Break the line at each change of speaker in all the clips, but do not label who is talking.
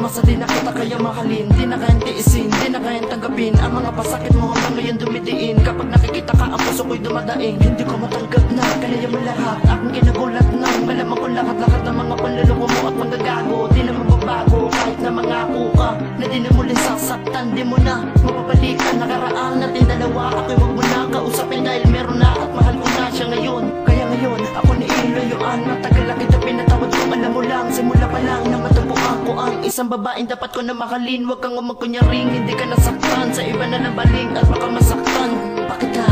umasa di na kita kaya mahalin, di na kayang tiisin, di na kayang tanggapin ang mga pasakit mo hanggang ngayon dumidiin. Kapag nakikita ka ang puso ko'y dumadaing, hindi ko matanggap na kanaya mo lahat. Aking ginagulat na malaman ko lahat ng mga panluloko mo at magagago. Di na mababago kahit na mangako ka na di na muli sasaktan. Di mo na mapapalikan nakaraan natin dalawa. Ako'y wag mo na kausapin dahil meron na at mahal ko na siya ngayon. Kaya ngayon ako ni ilayuan, matagal na kita pinatawad kung alam mo lang. Simula pa lang na matabuan ko ang isang babaeng dapat ko na mahalin. Huwag kang umagkunyaring, hindi ka nasaktan. Sa iba na nabaling at baka masaktan. Bakit ka?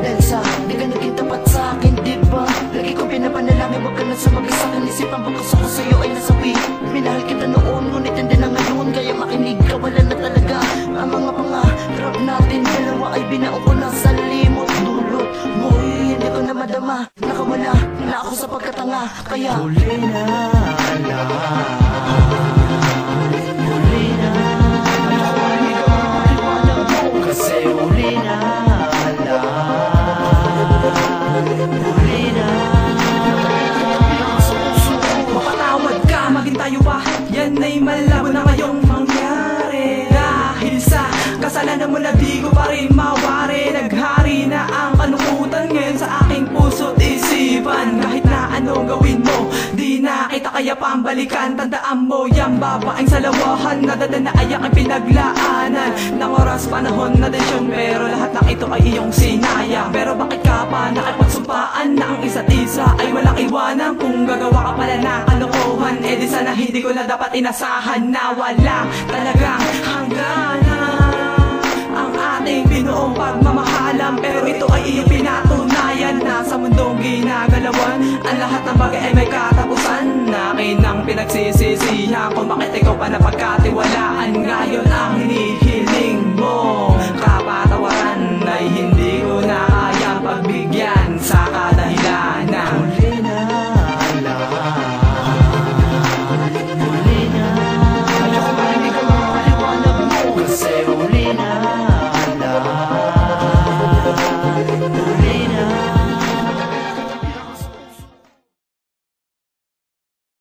Dahil sa di ka naging tapat sa akin, diba? Lagi ko pinapanalangin, huwag ka na sumagi sa'kin. Isipan bakas ako sa'yo ay nasawi. Minahal kita noon, ngunit hindi na ngayon. Kaya makinig ka, wala na talaga. Ang mga pangarap natin dalawa ay binaon ko na sa limot. Dulot mo'y hindi ko na madama. Nakawala na ako sa pagkatanga. Kaya huli na lang. Huli na. Kasi huli na lang. Huli na.
Mapatawad ka, maging tayo pa. Yan ay malabo na ngayong mangyari. Dahil sa kasalanan mo na di ko pa rin mawari. Naghari na ang kalungkutan ngayon sa aking puso't isipan. Kahit na anong gawin mo, di na kita kaya pambalikan. Tandaan mo yung babaeng sa lawahan, nadala na ayak ang pinaglaanan ng oras, panahon na desyon. Pero lahat ng ito ay iyong sinayang. Pero bakit ka pa nakipagsumpaan na ang isa't isa ay walang iwanan? Kung gagawa ka pala na kalokohan, eh di sana hindi ko na dapat inasahan na wala talagang hangganan ang ating binuong pagmamahalan. Pero ito ay iyong pinatunayan na sa mundong ginagalawan ang lahat ng bagay ay may katapusan. Akin ang pinagsisisihan kung bakit ikaw pa napagkatiwalaan. Ngayon ang hinihingi